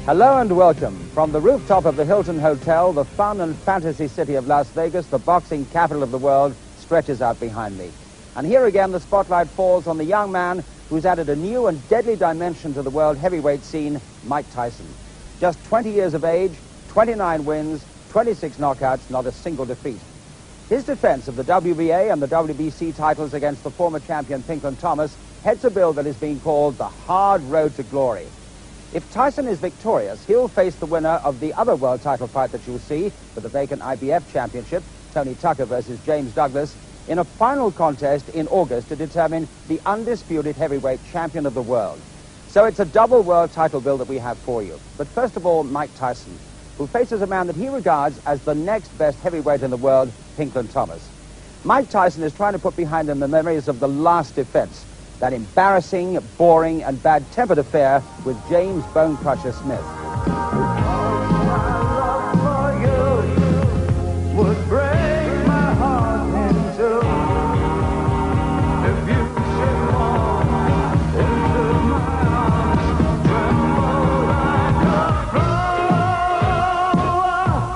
Hello and welcome. From the rooftop of the Hilton Hotel, the fun and fantasy city of Las Vegas, the boxing capital of the world, stretches out behind me. And here again, the spotlight falls on the young man who's added a new and deadly dimension to the world heavyweight scene, Mike Tyson. Just 20 years of age, 29 wins, 26 knockouts, not a single defeat. His defense of the WBA and the WBC titles against the former champion Pinklon Tomas heads a bill that is being called the hard road to glory. If Tyson is victorious, he'll face the winner of the other world title fight that you'll see for the vacant IBF championship, Tony Tucker versus James Douglas, in a final contest in August to determine the undisputed heavyweight champion of the world. So it's a double world title bill that we have for you. But first of all, Mike Tyson, who faces a man that he regards as the next best heavyweight in the world, Pinklon Tomas. Mike Tyson is trying to put behind him the memories of the last defense, that embarrassing, boring, and bad-tempered affair with James Bone Crusher Smith.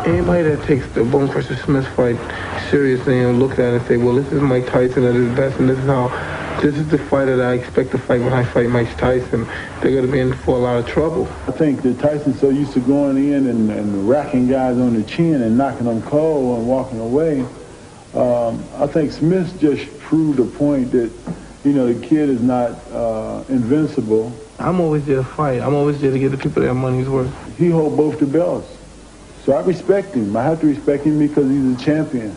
Anybody that takes the Bone Crusher Smith fight seriously and looks at it and say, well, this is Mike Tyson at his best, and this is the fighter that I expect to fight when I fight Mike Tyson, they're going to be in for a lot of trouble. I think that Tyson's so used to going in and racking guys on the chin and knocking them cold and walking away. I think Smith just proved a point that, you know, the kid is not invincible. I'm always there to fight. I'm always there to give the people their money's worth. He holds both the belts. So I respect him. I have to respect him because he's a champion.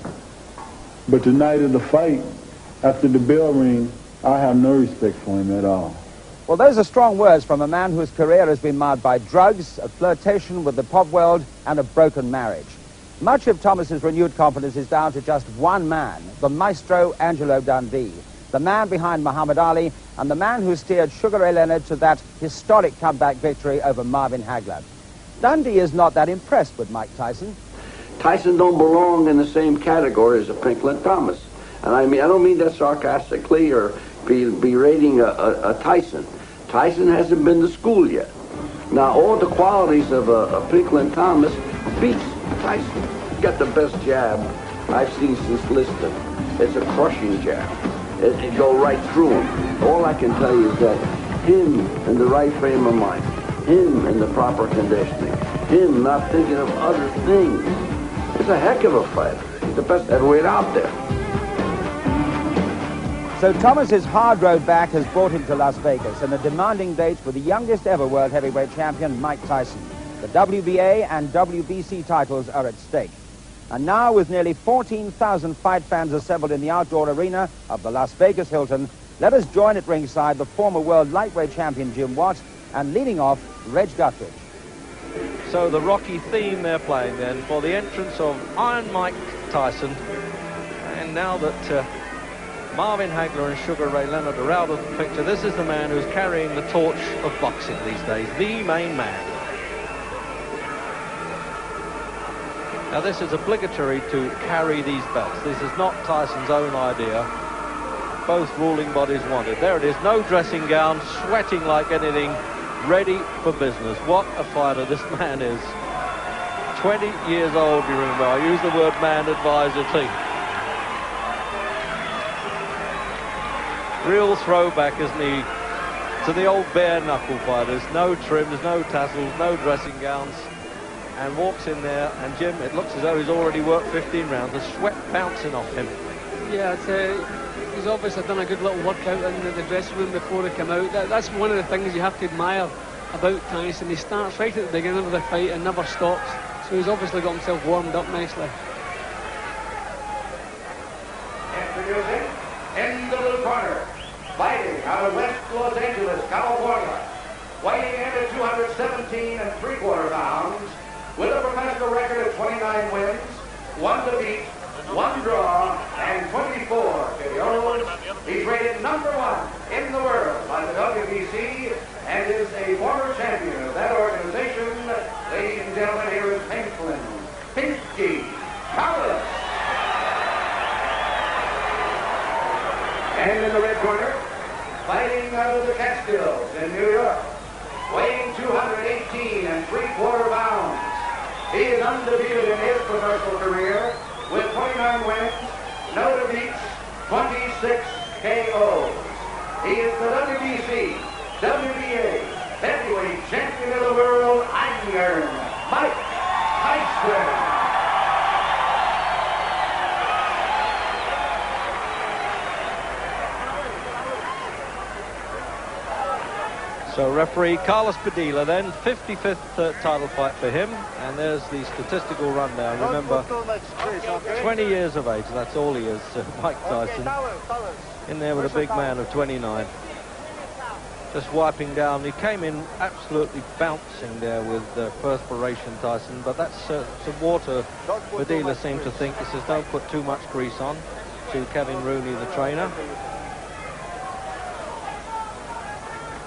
But the night of the fight, after the bell ring, I have no respect for him at all. Well, those are strong words from a man whose career has been marred by drugs, a flirtation with the pop world, and a broken marriage. Much of Thomas's renewed confidence is down to just one man, the maestro Angelo Dundee, the man behind Muhammad Ali, and the man who steered Sugar Ray Leonard to that historic comeback victory over Marvin Hagler. Dundee is not that impressed with Mike Tyson. Tyson don't belong in the same category as a Pinklon Tomas. And I don't mean that sarcastically or berating a Tyson. Tyson hasn't been to school yet. Now, all the qualities of a Pinklon Tomas beats Tyson. He's got the best jab I've seen since Liston. It's a crushing jab. It go right through him. All I can tell you is that him in the right frame of mind, him in the proper conditioning, him not thinking of other things, it's a heck of a fighter. He's the best heavyweight out there. So Thomas's hard road back has brought him to Las Vegas and a demanding date with the youngest ever world heavyweight champion, Mike Tyson. The WBA and WBC titles are at stake. And now, with nearly 14,000 fight fans assembled in the outdoor arena of the Las Vegas Hilton, let us join at ringside the former world lightweight champion Jim Watt and leading off, Reg Guthridge. So the Rocky theme they're playing then for the entrance of Iron Mike Tyson. And now that Marvin Hagler and Sugar Ray Leonard are out of the picture, this is the man who's carrying the torch of boxing these days, the main man. Now this is obligatory to carry these belts. This is not Tyson's own idea. Both ruling bodies wanted. There it is, no dressing gown, sweating like anything, ready for business. What a fighter this man is. 20 years old, you remember. I use the word man advisedly. Real throwback, isn't he, to the old bare knuckle fighters. No trims, no tassels, no dressing gowns. And walks in there, and Jim, it looks as though he's already worked 15 rounds. The sweat bouncing off him. Yeah, he's obviously done a good little workout in the dressing room before he came out. That's one of the things you have to admire about Tyson. He starts right at the beginning of the fight and never stops. So he's obviously got himself warmed up nicely. Introducing in the blue corner, fighting out of West Los Angeles, California, weighing in at 217 3/4 pounds, with a professional record of 29 wins, 1 defeat, 1 draw, and 24 KOs. He's rated #1 in the world by the WBC and is a former champion of that organization. Ladies and gentlemen, here is Pinklon, Pinky Towers. And in the red corner, fighting out of the Catskills in New York, weighing 218 3/4 He is undefeated in his professional career with 29 wins, no defeats, 26 KOs. He is the WBC, WBA, heavyweight champion of the world, Iron Mike Tyson. So referee Carlos Padilla then, 55th title fight for him, and there's the statistical rundown. Remember, 20 years of age, that's all he is, Mike Tyson. In there with a big man of 29. Just wiping down. He came in absolutely bouncing there with perspiration, Tyson, but that's some water. Padilla seemed to think. He says, don't put too much grease on, to Kevin Rooney, the trainer.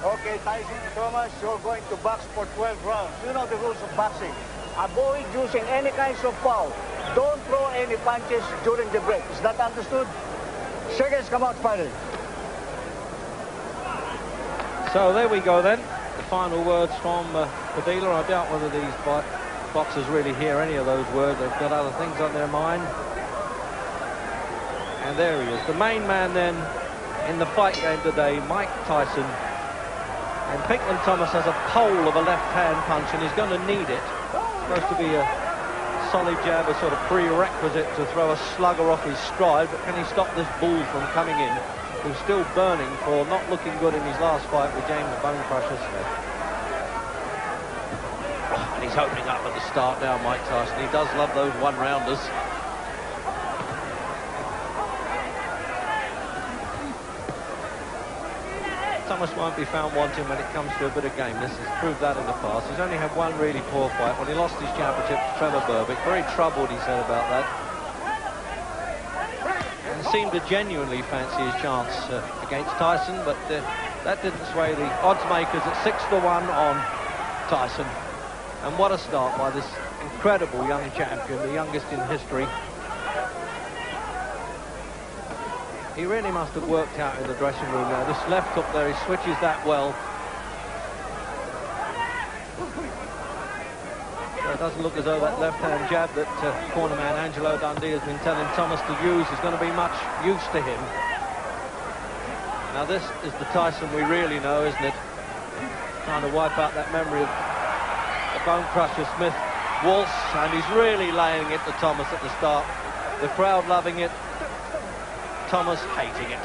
Okay, Tyson, Thomas, you're going to box for 12 rounds. You know the rules of boxing. Avoid using any kinds of foul. Don't throw any punches during the break. Is that understood? Seconds come out finally. So there we go then. The final words from Padilla. I doubt whether these boxers really hear any of those words. They've got other things on their mind. And there he is. The main man then in the fight game today, Mike Tyson. And Pinklon Thomas has a pole of a left-hand punch, and he's going to need it. It's supposed to be a solid jab, a sort of prerequisite to throw a slugger off his stride, but can he stop this bull from coming in, who's still burning for not looking good in his last fight with James Bone Crusher Smith. And he's opening up at the start now, Mike Tyson. He does love those one-rounders. Thomas won't be found wanting when it comes to a bit of gameness. He's proved that in the past. He's only had one really poor fight when he lost his championship to Trevor Berbick. Very troubled, he said about that. And seemed to genuinely fancy his chance against Tyson, but that didn't sway the odds makers at 6-1 on Tyson. And what a start by this incredible young champion, the youngest in history. He really must have worked out in the dressing room now. This left hook there, he switches that well. So it doesn't look as though that left-hand jab that cornerman Angelo Dundee has been telling Thomas to use is going to be much use to him. Now this is the Tyson we really know, isn't it? Trying to wipe out that memory of the Bone Crusher Smith waltz, and he's really laying it to Thomas at the start. The crowd loving it. Thomas hating it.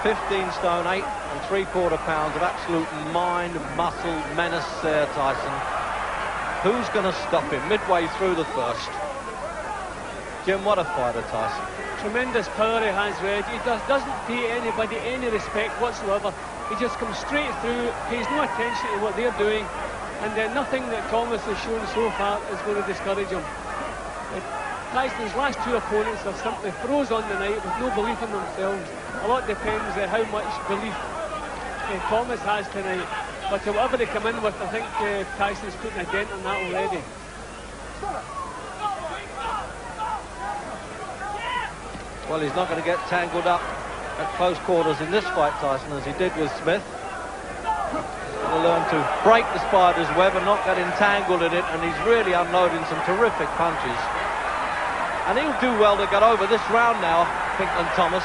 15 stone, 8 3/4 pounds of absolute mind, muscle, menace there, Tyson. Who's going to stop him midway through the first? Jim, what a fighter, Tyson. Tremendous power he has, Red. He doesn't pay anybody any respect whatsoever. He just comes straight through, pays no attention to what they're doing, and nothing that Thomas has shown so far is going to discourage him. Tyson's last two opponents have simply froze on the night with no belief in themselves. A lot depends on how much belief Thomas has tonight. But whatever they come in with, I think Tyson's putting a dent on that already. Well, he's not going to get tangled up at close quarters in this fight, Tyson, as he did with Smith. He's going to learn to break the spider's web and not get entangled in it, and he's really unloading some terrific punches. And he'll do well to get over this round now, Pinklon Thomas.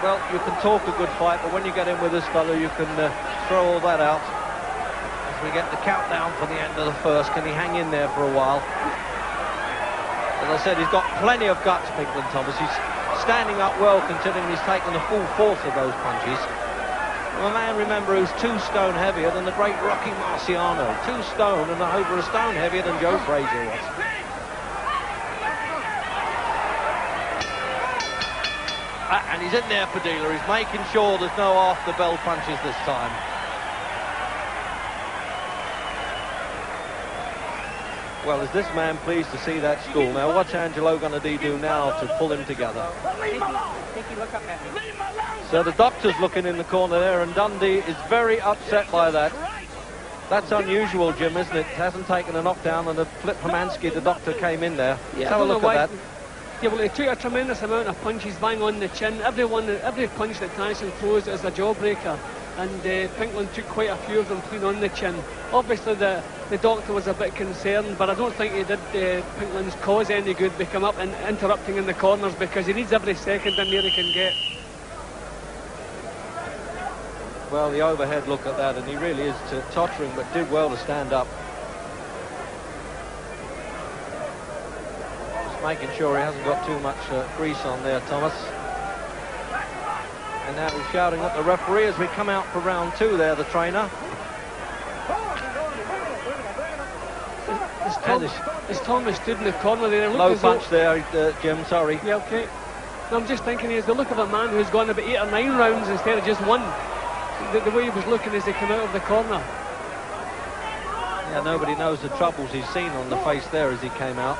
Well, you can talk a good fight, but when you get in with this fellow, you can throw all that out. As we get the countdown for the end of the first, can he hang in there for a while? As I said, he's got plenty of guts, Pinklon Thomas. He's standing up well, considering he's taken the full force of those punches. A man, remember, who's 2 stone heavier than the great Rocky Marciano. 2 stone and over a stone heavier than Joe Frazier was. And he's in there, Padilla. He's making sure there's no off-the-bell punches this time. Well, is this man pleased to see that stool? Now, what's Angelo going to do now to pull him together? So the doctor's looking in the corner there, and Dundee is very upset by that. That's unusual, Jim, isn't it? Hasn't taken a knockdown, and the Flip Hermansky, the doctor, came in there. Yeah. Let's have a look at that. Yeah, well, he took a tremendous amount of punches bang on the chin. Every punch that Tyson throws is a jawbreaker. and Pinklon took quite a few of them clean on the chin. Obviously the doctor was a bit concerned, but I don't think he did Pinklon's cause any good by coming up and interrupting in the corners, because he needs every second in there he can get. Well, the overhead look at that, and he really is tottering, but did well to stand up. Just making sure he hasn't got too much grease on there, Thomas. And now he's shouting at the referee as we come out for round 2 there, the trainer. As Thomas stood in the corner there. Low punch there, Jim, sorry. Yeah, okay. No, I'm just thinking, he's the look of a man who's gone about 8 or 9 rounds instead of just 1. The way he was looking as he came out of the corner. Yeah, nobody knows the troubles he's seen on the face there as he came out.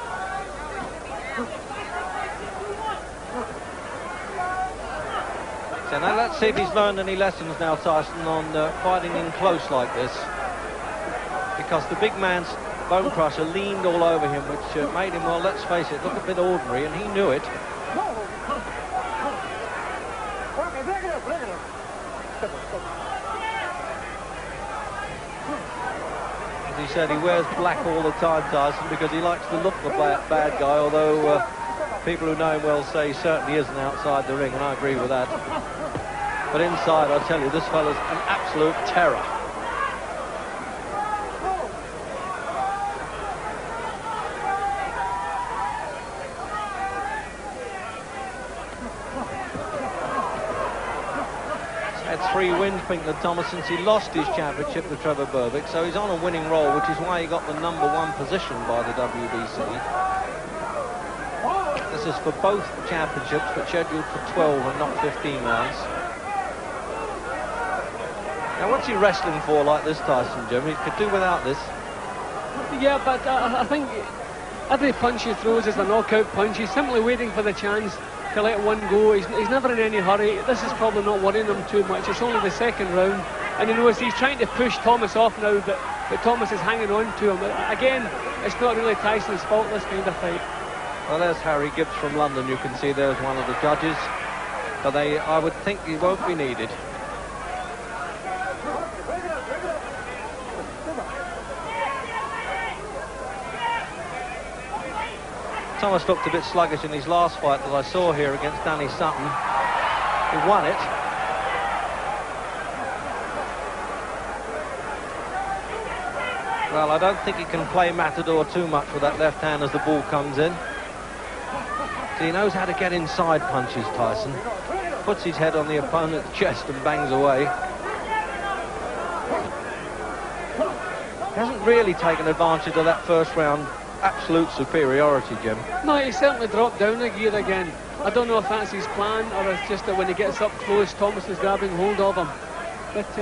So now let's see if he's learned any lessons now, Tyson, on fighting in close like this. Because the big man's bone crusher leaned all over him, which made him, well, let's face it, look a bit ordinary, and he knew it. As he said, he wears black all the time, Tyson, because he likes to look the bad guy, although people who know him well say he certainly isn't outside the ring, and I agree with that. But inside, I tell you, this fella's an absolute terror. He's had 3 wins, Pinklon Thomas, since he lost his championship to Trevor Berbick, so he's on a winning roll, which is why he got the #1 position by the WBC. This is for both championships, but scheduled for 12 and not 15 rounds. Now, what's he wrestling for like this, Tyson, Jim? He could do without this. Yeah, but I think every punch he throws is a knockout punch. He's simply waiting for the chance to let one go. He's never in any hurry. This is probably not worrying him too much. It's only the second round, and he knows he's trying to push Thomas off now, but Thomas is hanging on to him. Again, it's not really Tyson's fault, this kind of fight. Well, there's Harry Gibbs from London. You can see there's one of the judges. But I would think he won't be needed. Thomas looked a bit sluggish in his last fight that I saw here against Danny Sutton. He won it. Well, I don't think he can play Matador too much with that left hand as the ball comes in. So he knows how to get inside punches, Tyson. Puts his head on the opponent's chest and bangs away. Hasn't really taken advantage of that first round absolute superiority, Jim. No, he certainly dropped down a gear again. I don't know if that's his plan or it's just that when he gets up close, Thomas is grabbing hold of him. But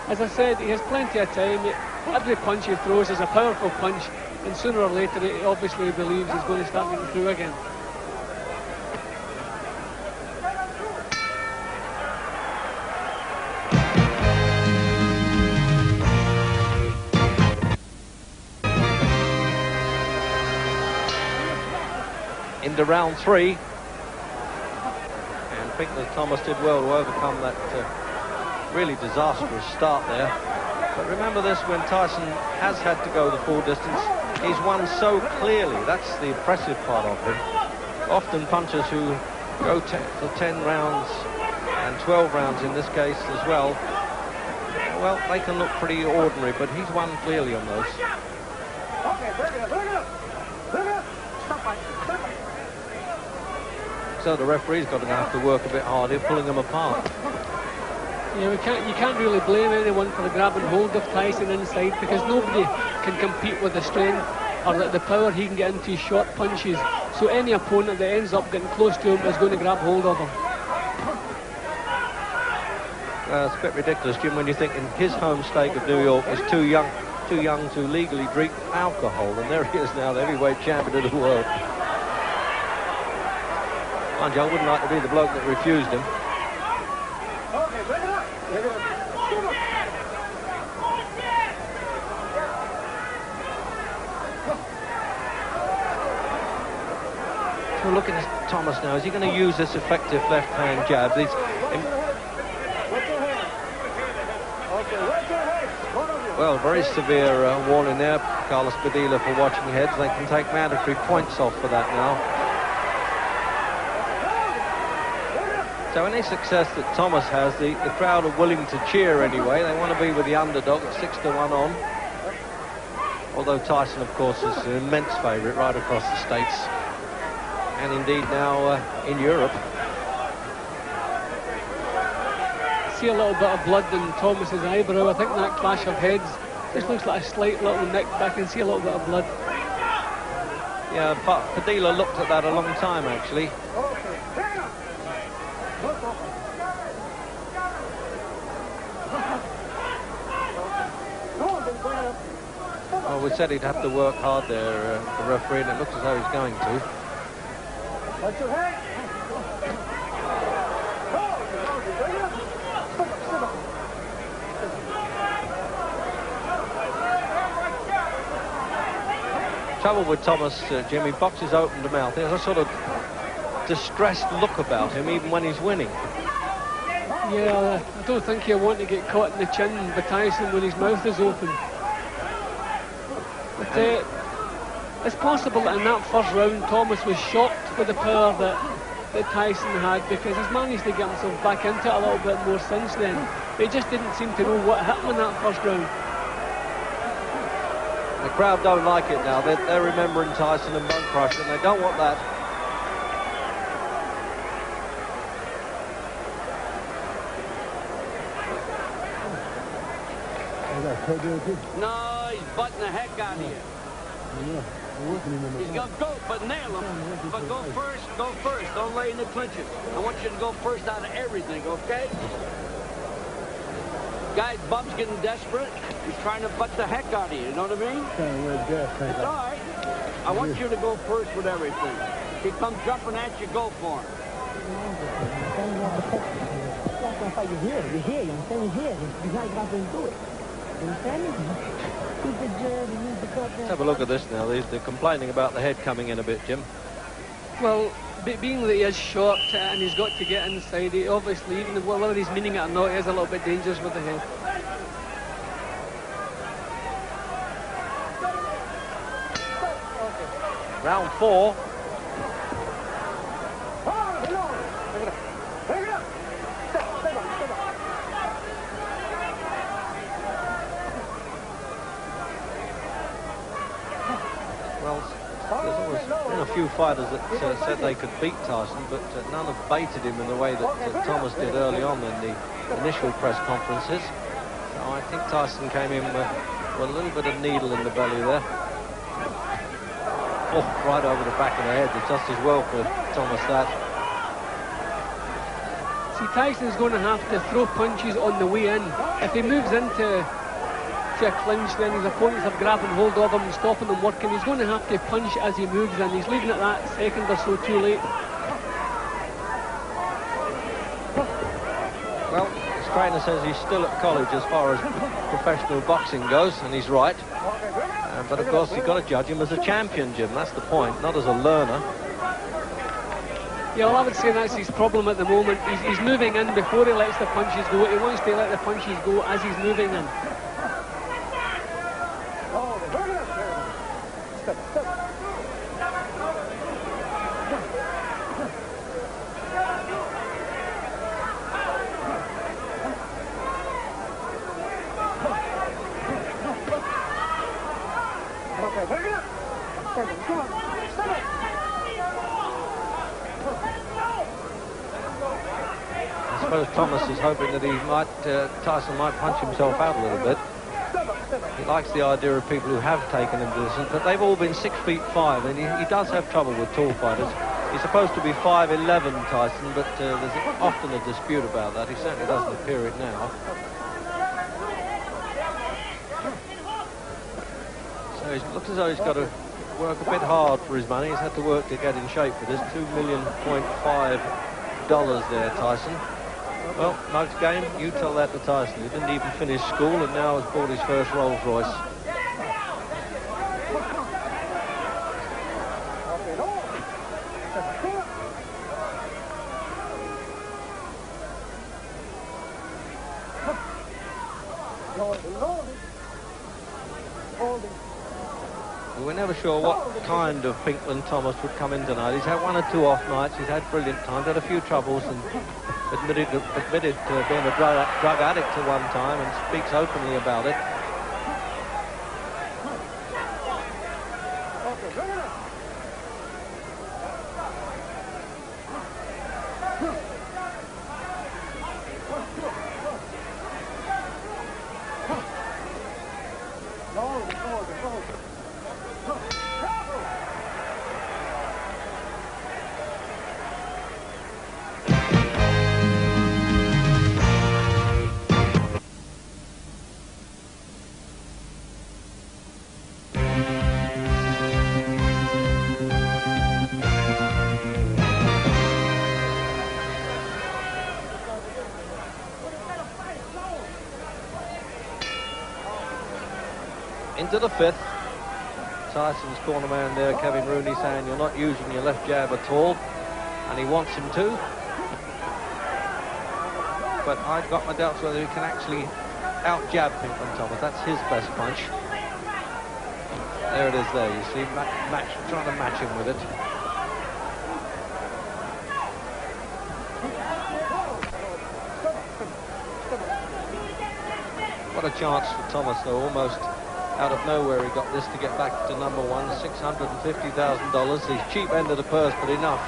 as I said, he has plenty of time. Every punch he throws is a powerful punch, and sooner or later he obviously believes he's going to start getting through again. Into round 3, and Pinklon Thomas did well to overcome that really disastrous start there. But remember this, when Tyson has had to go the full distance, he's won so clearly. That's the impressive part of him. Often punchers who go for 10 rounds and 12 rounds in this case as well, they can look pretty ordinary, but he's won clearly on those. So the referee's going to have to work a bit harder, pulling them apart. Yeah, you can't really blame anyone for grabbing hold of Tyson inside, because nobody can compete with the strength or the power he can get into his short punches. So any opponent that ends up getting close to him is going to grab hold of him. It's a bit ridiculous, Jim, when you think in his home state of New York is too young to legally drink alcohol, and there he is now, the heavyweight champion of the world. Mind you, I wouldn't like to be the bloke that refused him. So looking at Thomas now, is he going to use this effective left-hand jab? Well, very severe warning there, Carlos Padilla, for watching heads. They can take mandatory points off for that now. So any success that Thomas has, the crowd are willing to cheer anyway. They want to be with the underdog at 6-1 on. Although Tyson, of course, is an immense favourite right across the States. And indeed now in Europe. See a little bit of blood in Thomas's eyebrow. I think that clash of heads just looks like a slight little nick, but I can see a little bit of blood. Yeah, but Padilla looked at that a long time, actually. Well, we said he'd have to work hard there, the referee, and it looks as though he's going to. Trouble with Thomas, Jimmy, boxes open to mouth. There's a sort of distressed look about him, even when he's winning. Yeah, I don't think he'll want to get caught in the chin by Tyson when his mouth is open. But it's possible that in that first round, Thomas was shocked with the power that Tyson had, because he's managed to get himself back into it a little bit more since then. But he just didn't seem to know what hit him in that first round. The crowd don't like it now. They're remembering Tyson and Bone Crusher, and they don't want that. No, he's butting the heck out of you. He's going to go, but nail him. But go first. Don't lay in the clinches. I want you to go first out of everything, okay? Guy's bum's getting desperate. He's trying to butt the heck out of you, you know what I mean? It's all right. I want you to go first with everything. He comes jumping at you, go for him. You're here, you understand? You're here. You guys got to do it. You understand me? Let's have a look at this now. They're complaining about the head coming in a bit, Jim. Well, being that he is short and he's got to get inside, he obviously, even whether he's meaning it or not, he is a little bit dangerous with the head. Round 4. A few fighters that said they could beat Tyson, but none have baited him in the way that Thomas did early on in the initial press conferences. So I think Tyson came in with a little bit of needle in the belly there. Oh, right over the back of the head. It's just as well for Thomas that. See, Tyson's going to have to throw punches on the way in. If he moves into a clinch, then his opponents are grabbing hold of him and stopping him working. He's going to have to punch as he moves in. He's leaving it that second or so too late. Well, his trainer says he's still at college as far as professional boxing goes, and he's right. But of course, you've got to judge him as a champion, Jim. That's the point, not as a learner. Yeah, well, I would say that's his problem at the moment. He's moving in before he lets the punches go. He wants to let the punches go as he's moving in. I suppose Thomas is hoping that Tyson might punch himself out a little bit. He likes the idea of people who have taken him to distance, but they've all been 6'5", and he does have trouble with tall fighters. He's supposed to be 5'11", Tyson, but there's often a dispute about that. He certainly doesn't appear it now. So it looks as though he's got to work a bit hard for his money. He's had to work to get in shape for this. $2.5 million there, Tyson. Well, Mike's game, you tell that to Tyson. He didn't even finish school and now has bought his first Rolls Royce. We were never sure what kind of Pinklon Thomas would come in tonight. He's had one or two off nights. He's had brilliant times, had a few troubles, and admitted to being a drug addict at one time, and speaks openly about it. Into the fifth. Tyson's corner man there, Kevin Rooney, saying you're not using your left jab at all, and he wants him to. But I've got my doubts whether he can actually out-jab Pinklon Thomas. That's his best punch. There it is there, you see, trying to match him with it. What a chance for Thomas, though, almost out of nowhere he got this to get back to number one, $650,000. The cheap end of the purse, but enough.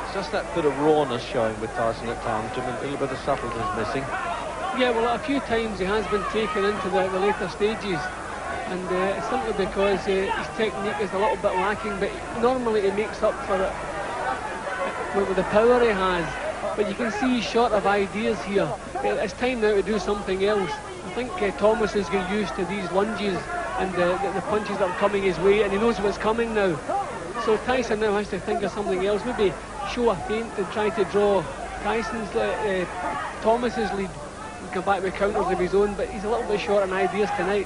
It's just that bit of rawness showing with Tyson at times, Jim, a little bit of subtlety is missing. Yeah, well, a few times he has been taken into the later stages. And it's simply because his technique is a little bit lacking, but normally he makes up for it with the power he has. But you can see he's short of ideas here. It's time now to do something else. I think Thomas is getting used to these lunges and the punches that are coming his way, and he knows what's coming now. So Tyson now has to think of something else, maybe show a feint and try to draw Thomas's lead and come back with counters of his own, but he's a little bit short on ideas tonight.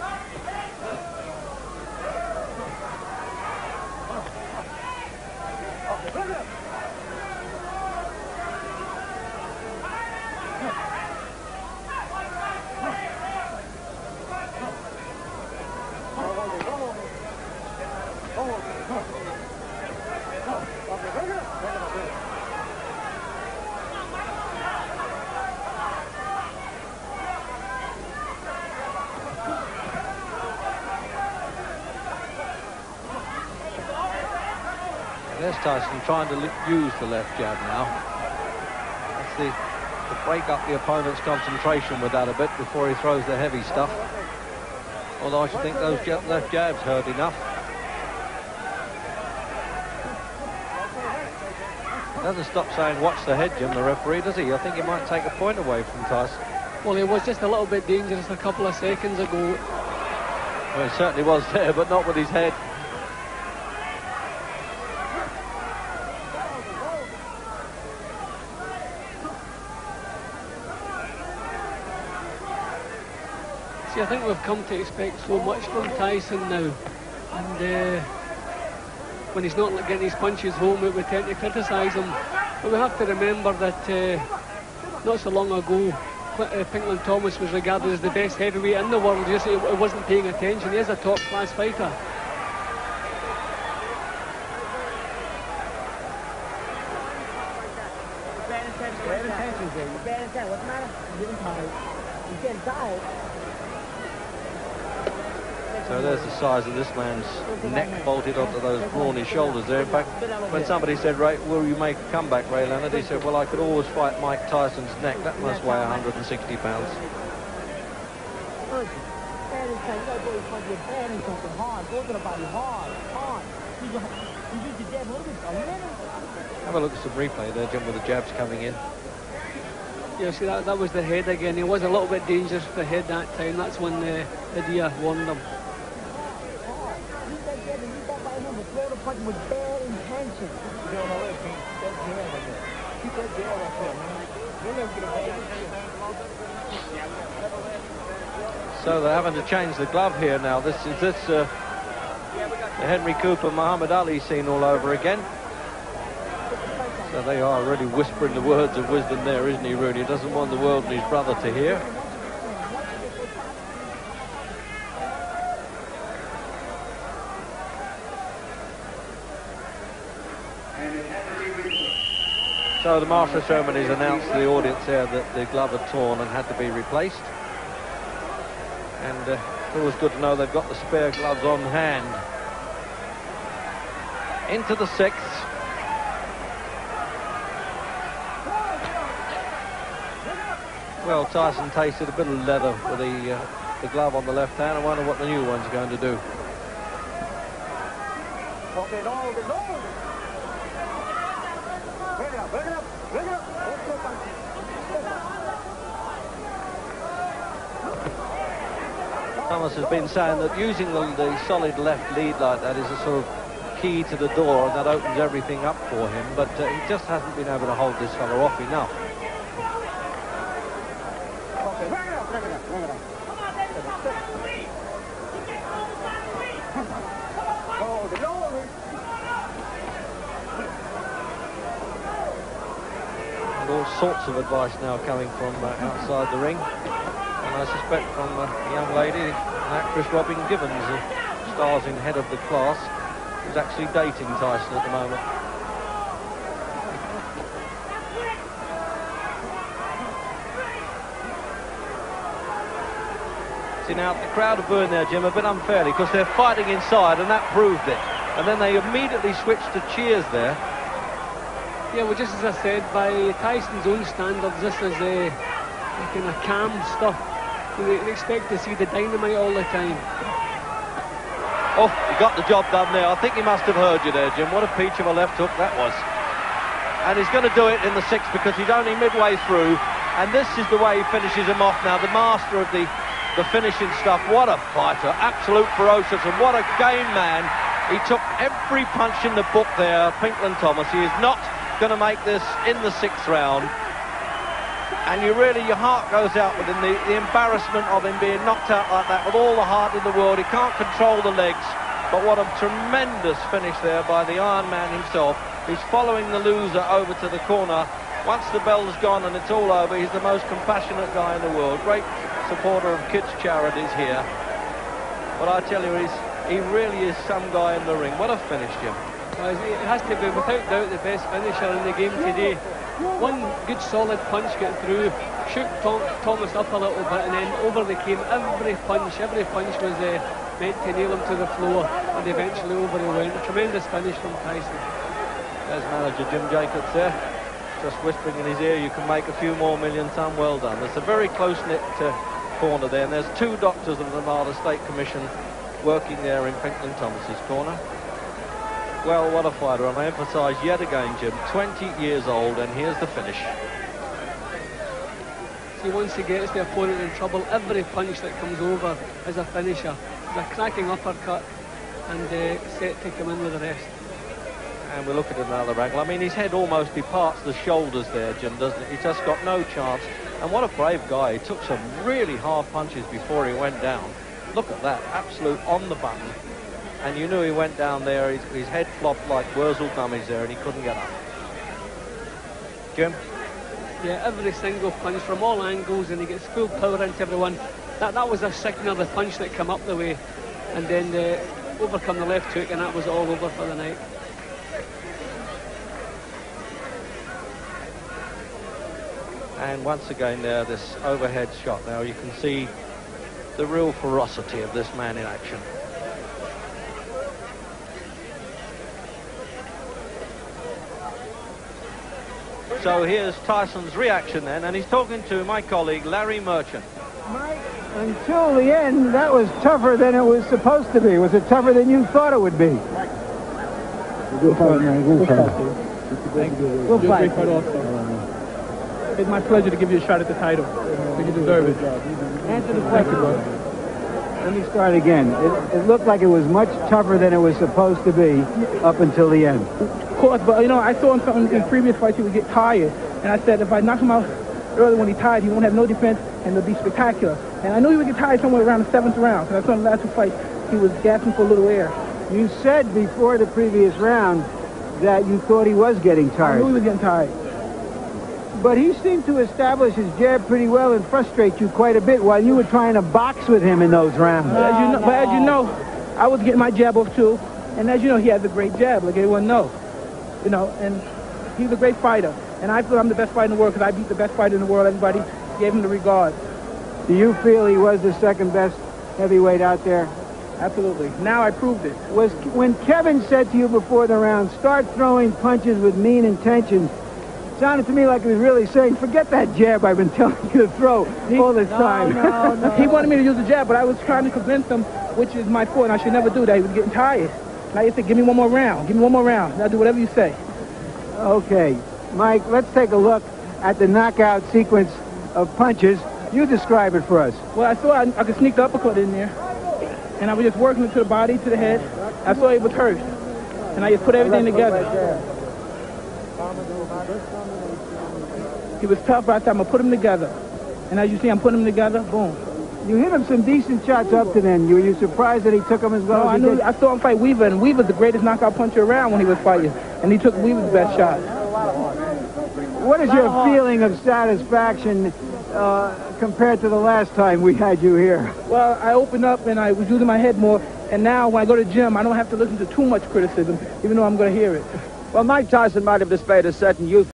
There's Tyson trying to use the left jab now. That's to break up the opponent's concentration with that a bit before he throws the heavy stuff. Although I should think those left jabs hurt enough. He doesn't stop saying watch the head, Jim, the referee, does he? I think he might take a point away from Tyson. Well, he was just a little bit dangerous a couple of seconds ago. Well, he certainly was there, but not with his head. See, I think we've come to expect so much from Tyson now, and when he's not getting his punches home, we tend to criticise him. But we have to remember that not so long ago, Pinklon Thomas was regarded as the best heavyweight in the world. Just he wasn't paying attention. He is a top-class fighter. So there's the size of this man's neck bolted onto those brawny shoulders there. In fact, when somebody said, Ray, will you make a comeback, Ray Leonard? He said, well, I could always fight Mike Tyson's neck. That must weigh 160 pounds. Have a look at some replay there, Jim, with the jabs coming in. Yeah, see, that was the head again. He was a little bit dangerous with the head that time. That's when the Dia warned him. So they're having to change the glove here now. This The Henry Cooper, Muhammad Ali scene all over again. So they are really whispering the words of wisdom there, isn't he, Rooney? He doesn't want the world and his brother to hear. So the master of ceremonies announced to the audience there that the glove had torn and had to be replaced. And it's always good to know they've got the spare gloves on hand. Into the sixth. Well, Tyson tasted a bit of leather with the glove on the left hand. I wonder what the new one's going to do. Thomas has been saying that using the solid left lead like that is a sort of key to the door, and that opens everything up for him, but he just hasn't been able to hold this fellow off enough. And all sorts of advice now coming from outside the ring. And I suspect from a young lady, an actress Robin Gibbons, who stars in Head of the Class, who's actually dating Tyson at the moment. See, now the crowd are booing there, Jim, a bit unfairly, because they're fighting inside, and that proved it. And then they immediately switched to cheers there. Yeah, well, just as I said, by Tyson's own standards, this is kind of calm stuff. They expect to see the dynamite all the time. Oh, he got the job done there. I think he must have heard you there, Jim. What a peach of a left hook that was. And he's going to do it in the sixth because he's only midway through. And this is the way he finishes him off now. The master of the finishing stuff. What a fighter. Absolute ferocious. And what a game man. He took every punch in the book there, Pinklon Thomas. He is not going to make this in the sixth round. And your heart goes out with him, the embarrassment of him being knocked out like that with all the heart in the world. He can't control the legs, but what a tremendous finish there by the Iron Man himself. He's following the loser over to the corner. Once the bell's gone and it's all over, he's the most compassionate guy in the world. Great supporter of kids' charities here. But I tell you, he really is some guy in the ring. What a finish, Jim. Well, it has to be, without doubt, the best finisher in the game today. One good solid punch got through, shook Thomas up a little bit, and then over they came. Every punch was meant to nail him to the floor, and eventually over he went. A tremendous finish from Tyson. There's manager Jim Jacobs there, just whispering in his ear, you can make a few more million, son. Well done. It's a very close-knit corner there, and there's two doctors of the Nevada State Commission working there in Pinklon Thomas's corner. Well, what a fighter, and I emphasise yet again, Jim, 20 years old, and here's the finish. See, once he gets the opponent in trouble, every punch that comes over is a finisher. It's a cracking uppercut, and set to come in with the rest. And we look at another angle. I mean, his head almost departs the shoulders there, Jim, doesn't it? He's just got no chance. And what a brave guy. He took some really hard punches before he went down. Look at that, absolute on the button. And you knew he went down there, his head flopped like Wurzel dummies there, and he couldn't get up. Jim? Yeah, every single punch from all angles, and he gets full power into everyone. That was a signal, the punch that came up the way, and then overcome the left hook, and that was all over for the night. And once again there, this overhead shot now, you can see the real ferocity of this man in action. So here's Tyson's reaction then, and he's talking to my colleague Larry Merchant. Mike, until the end, that was tougher than it was supposed to be. Was it tougher than you thought it would be? Good fight, man. Good fight. Good fight. It's my pleasure to give you a shot at the title. You deserve it. Answer the question. Let me start again. It looked like it was much tougher than it was supposed to be up until the end. Of course, but, you know, I saw him in previous fights he would get tired. And I said, if I knock him out early when he's tired, he won't have no defense, and it'll be spectacular. And I knew he would get tired somewhere around the 7th round. And I saw in the last two fights, he was gasping for a little air. You said before the previous round that you thought he was getting I tired. knew he was getting tired. But he seemed to establish his jab pretty well and frustrate you quite a bit while you were trying to box with him in those rounds. But as you know, I was getting my jab off too. And as you know, he has a great jab, like everyone knows. You know, and he's a great fighter. And I feel I'm the best fighter in the world because I beat the best fighter in the world. Everybody gave him the regard. Do you feel he was the second best heavyweight out there? Absolutely. Now I proved it. Was when Kevin said to you before the round, start throwing punches with mean intentions, it sounded to me like he was really saying, forget that jab I've been telling you to throw all this time. No. He wanted me to use the jab, but I was trying to convince him, which is my fault, and I should never do that. He was getting tired. And I said, give me one more round. Give me one more round. And I'll do whatever you say. Okay. Mike, let's take a look at the knockout sequence of punches. You describe it for us. Well, I saw I could sneak the uppercut in there. And I was just working it to the body, to the head. I saw it was hurt. And I just put everything together. He was tough, but I thought I'm going to put him together. And as you see, I'm putting him together, boom. You hit him some decent shots up to then. Were you surprised that he took them as well as he did? I saw him fight Weaver, and Weaver's the greatest knockout puncher around when he was fighting. And he took Weaver's best shot. What is your feeling of satisfaction compared to the last time we had you here? Well, I opened up and I was using my head more, and now when I go to the gym, I don't have to listen to too much criticism, even though I'm going to hear it. Well, Mike Tyson might have displayed a certain youth